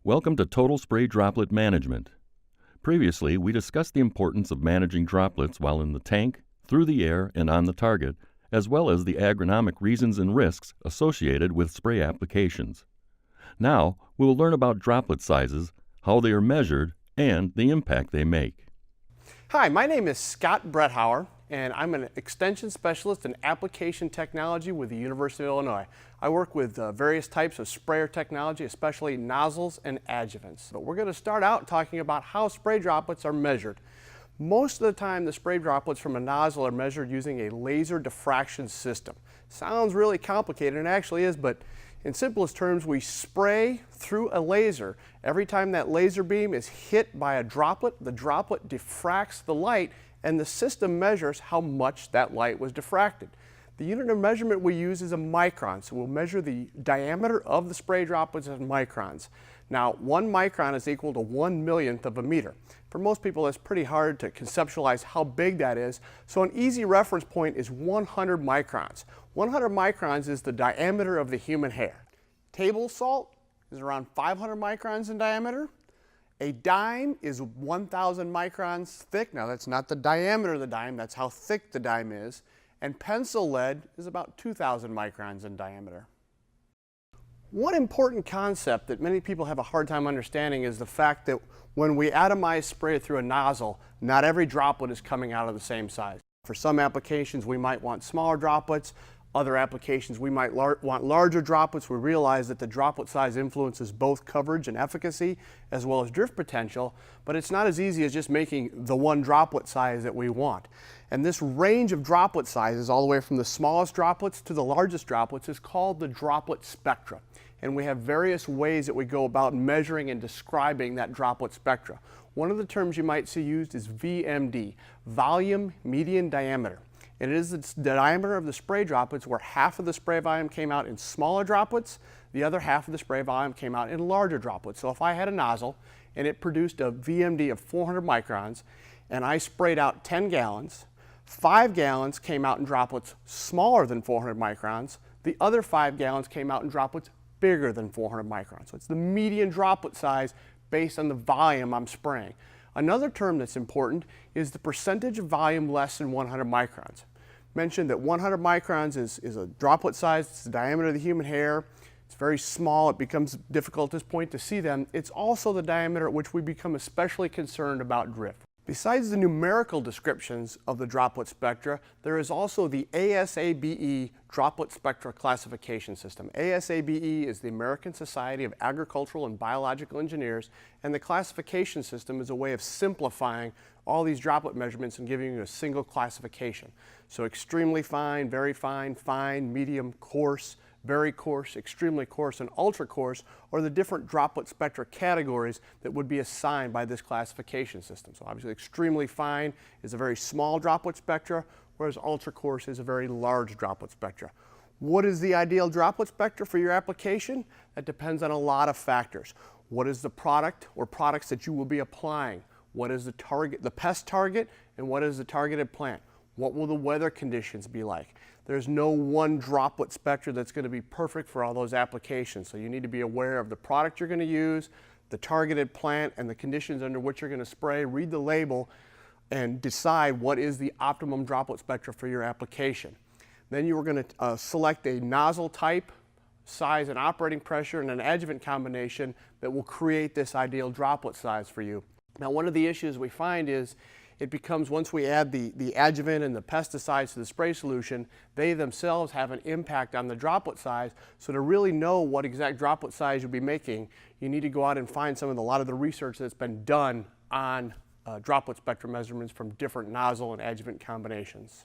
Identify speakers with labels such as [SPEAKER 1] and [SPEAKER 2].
[SPEAKER 1] Welcome to Total Spray Droplet Management. Previously, we discussed the importance of managing droplets while in the tank, through the air, and on the target, as well as the agronomic reasons and risks associated with spray applications. Now, we will learn about droplet sizes, how they are measured, and the impact they make.
[SPEAKER 2] Hi, my name is Scott Bretthauer, and I'm an extension specialist in application technology with the University of Illinois. I work with various types of sprayer technology, especially nozzles and adjuvants. But we're going to start out talking about how spray droplets are measured. Most of the time, the spray droplets from a nozzle are measured using a laser diffraction system. Sounds really complicated, and it actually is, but in simplest terms, we spray through a laser. Every time that laser beam is hit by a droplet, the droplet diffracts the light, and the system measures how much that light was diffracted. The unit of measurement we use is a micron, so we'll measure the diameter of the spray droplets in microns. Now, 1 micron is equal to 1/1,000,000th of a meter. For most people, it's pretty hard to conceptualize how big that is, so an easy reference point is 100 microns. 100 microns is the diameter of the human hair. Table salt is around 500 microns in diameter. A dime is 1,000 microns thick. Now, that's not the diameter of the dime, that's how thick the dime is. And pencil lead is about 2,000 microns in diameter. One important concept that many people have a hard time understanding is the fact that when we atomize spray through a nozzle, not every droplet is coming out of the same size. For some applications, we might want smaller droplets. Other applications, we might want larger droplets. We realize that the droplet size influences both coverage and efficacy, as well as drift potential, but it's not as easy as just making the one droplet size that we want. And this range of droplet sizes, all the way from the smallest droplets to the largest droplets, is called the droplet spectrum. And we have various ways that we go about measuring and describing that droplet spectra. One of the terms you might see used is VMD, volume median diameter. And it is the diameter of the spray droplets where half of the spray volume came out in smaller droplets, the other half of the spray volume came out in larger droplets. So if I had a nozzle and it produced a VMD of 400 microns and I sprayed out 10 gallons, 5 gallons came out in droplets smaller than 400 microns, the other 5 gallons came out in droplets bigger than 400 microns. So it's the median droplet size based on the volume I'm spraying. Another term that's important is the percentage of volume less than 100 microns. Mentioned that 100 microns is a droplet size. It's the diameter of the human hair. It's very small. It becomes difficult at this point to see them. It's also the diameter at which we become especially concerned about drift. Besides the numerical descriptions of the droplet spectra, there is also the ASABE Droplet Spectra Classification System. ASABE is the American Society of Agricultural and Biological Engineers, and the classification system is a way of simplifying all these droplet measurements and giving you a single classification. So extremely fine, very fine, fine, medium, coarse, very coarse, extremely coarse, and ultra coarse are the different droplet spectra categories that would be assigned by this classification system. So obviously extremely fine is a very small droplet spectra, whereas ultra coarse is a very large droplet spectra. What is the ideal droplet spectra for your application? That depends on a lot of factors. What is the product or products that you will be applying? What is the target, the pest target, and what is the targeted plant? What will the weather conditions be like? There's no one droplet spectra that's going to be perfect for all those applications. So you need to be aware of the product you're going to use, the targeted plant, and the conditions under which you're going to spray. Read the label and decide what is the optimum droplet spectra for your application. Then you are going to select a nozzle type, size, and operating pressure, and an adjuvant combination that will create this ideal droplet size for you. Now, one of the issues we find is it becomes, once we add the adjuvant and the pesticides to the spray solution, they themselves have an impact on the droplet size. So to really know what exact droplet size you'll be making, you need to go out and find a lot of the research that's been done on droplet spectrum measurements from different nozzle and adjuvant combinations.